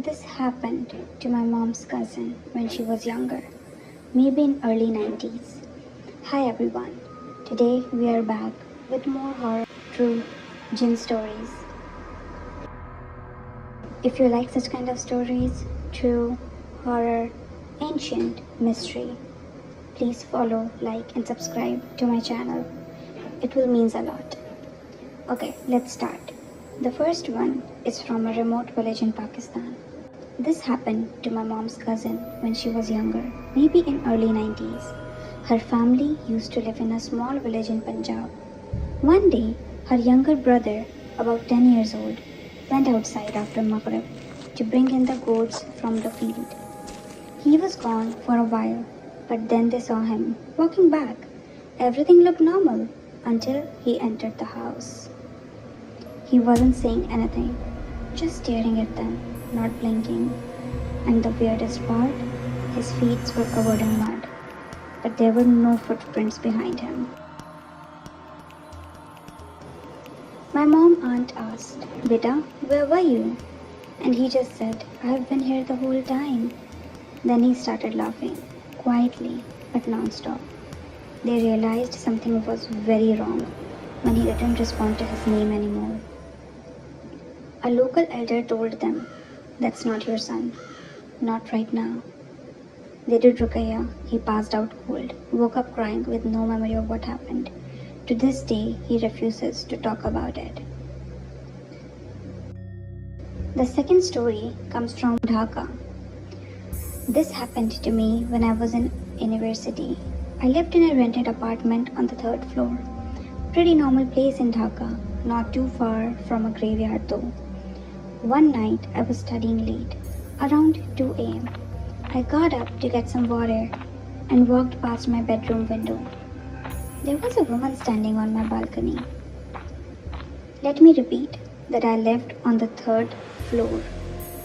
This happened to my mom's cousin when she was younger, maybe in early 90s. Hi everyone. Today we are back with more horror, true Jinn stories. If you like such kind of stories, true, horror, ancient, mystery, please follow, like and subscribe to my channel. It will mean a lot. Okay, let's start. The first one is from a remote village in Pakistan. This happened to my mom's cousin when she was younger, maybe in early 90s. Her family used to live in a small village in Punjab. One day, her younger brother, about 10 years old, went outside after Maghrib to bring in the goats from the field. He was gone for a while, but then they saw him walking back. Everything looked normal until he entered the house. He wasn't saying anything, just staring at them, not blinking. And the weirdest part, his feet were covered in mud, but there were no footprints behind him. My mom aunt asked, "Beta, where were you?" And he just said, "I've been here the whole time." Then he started laughing, quietly but non-stop. They realized something was very wrong when he didn't respond to his name anymore. A local elder told them, "That's not your son. Not right now." They did Ruqayya. He passed out cold, woke up crying with no memory of what happened. To this day, he refuses to talk about it. The second story comes from Dhaka. This happened to me when I was in university. I lived in a rented apartment on the third floor. Pretty normal place in Dhaka, not too far from a graveyard though. One night I was studying late, around 2 a.m. I got up to get some water and walked past my bedroom window. There was a woman standing on my balcony. Let me repeat that I lived on the third floor.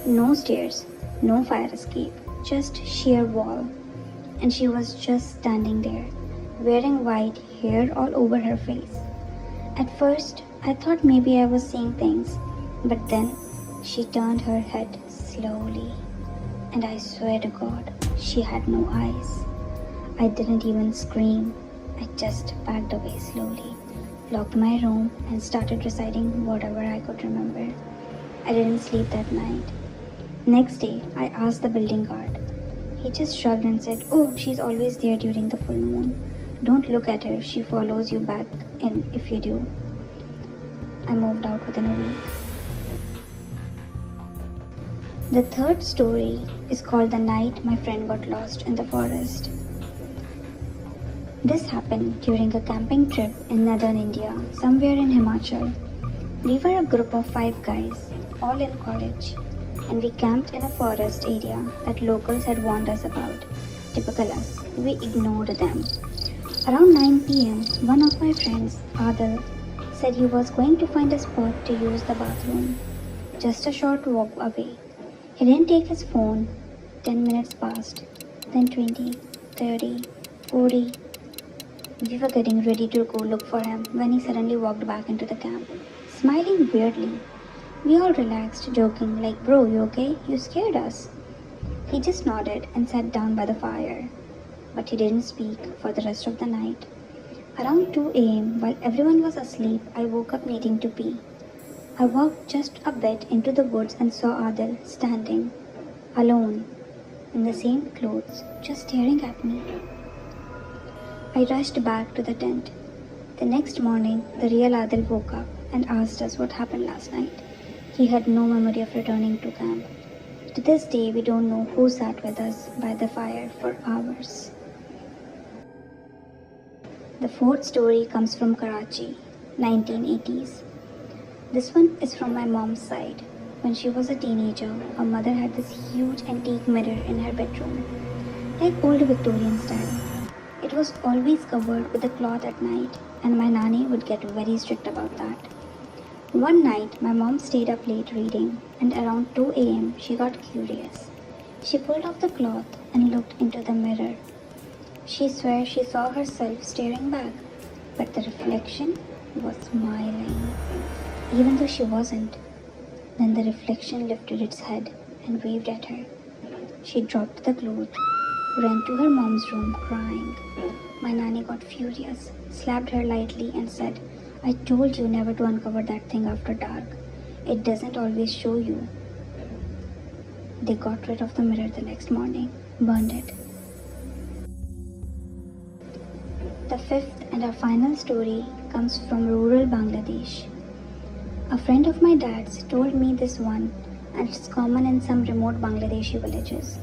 No stairs, no fire escape, just sheer wall. And she was just standing there, wearing white hair all over her face. At first, I thought maybe I was seeing things, but then she turned her head slowly. And I swear to God, she had no eyes. I didn't even scream. I just backed away slowly, locked my room and started reciting whatever I could remember. I didn't sleep that night. Next day, I asked the building guard. He just shrugged and said, "Oh, she's always there during the full moon. Don't look at her, she follows you back in if you do." I moved out within a week. The third story is called The Night My Friend Got Lost in the Forest. This happened during a camping trip in northern India, somewhere in Himachal. We were a group of 5 guys, all in college, and we camped in a forest area that locals had warned us about. Typical us, we ignored them. Around 9 p.m., one of my friends, Adil, said he was going to find a spot to use the bathroom, just a short walk away. He didn't take his phone. 10 minutes passed, then 20, 30, 40. We were getting ready to go look for him when he suddenly walked back into the camp, smiling weirdly. We all relaxed, joking like, "Bro, you okay? You scared us." He just nodded and sat down by the fire, but he didn't speak for the rest of the night. Around 2 a.m., while everyone was asleep, I woke up needing to pee. I walked just a bit into the woods and saw Adil standing, alone, in the same clothes, just staring at me. I rushed back to the tent. The next morning, the real Adil woke up and asked us what happened last night. He had no memory of returning to camp. To this day, we don't know who sat with us by the fire for hours. The fourth story comes from Karachi, 1980s. This one is from my mom's side. When she was a teenager, her mother had this huge antique mirror in her bedroom, like old Victorian style. It was always covered with a cloth at night, and my nanny would get very strict about that. One night, my mom stayed up late reading, and around 2 a.m., she got curious. She pulled off the cloth and looked into the mirror. She swears she saw herself staring back, but the reflection was smiling, even though she wasn't. Then the reflection lifted its head and waved at her. She dropped the cloth, ran to her mom's room crying. My nanny got furious, slapped her lightly, and said, I told you never to uncover that thing after dark. It doesn't always show you. They got rid of the mirror the next morning, burned it. The fifth and our final story comes from rural Bangladesh. A friend of my dad's told me this one, and it's common in some remote Bangladeshi villages.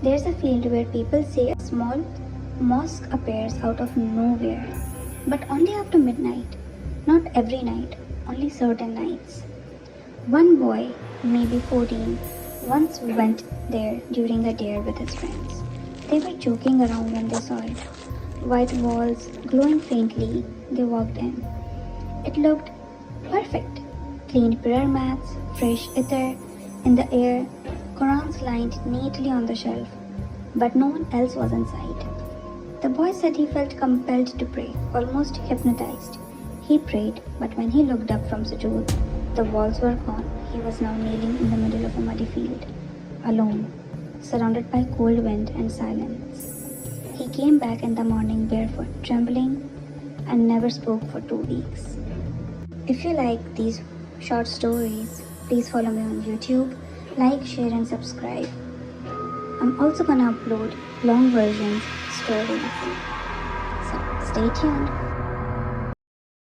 There's a field where people say a small mosque appears out of nowhere, but only after midnight. Not every night, only certain nights. One boy, maybe 14, once went there during a dare with his friends. They were joking around when they saw it. White walls glowing faintly, they walked in. It looked perfect. Clean prayer mats, fresh ether in the air, Qurans lined neatly on the shelf, but no one else was in sight. The boy said he felt compelled to pray, almost hypnotized. He prayed, but when he looked up from sujood, the walls were gone. He was now kneeling in the middle of a muddy field, alone, surrounded by cold wind and silence. He came back in the morning barefoot, trembling, and never spoke for 2 weeks. If you like these short stories, please follow me on YouTube, like, share, and subscribe. I'm also gonna upload long versions stories. So stay tuned.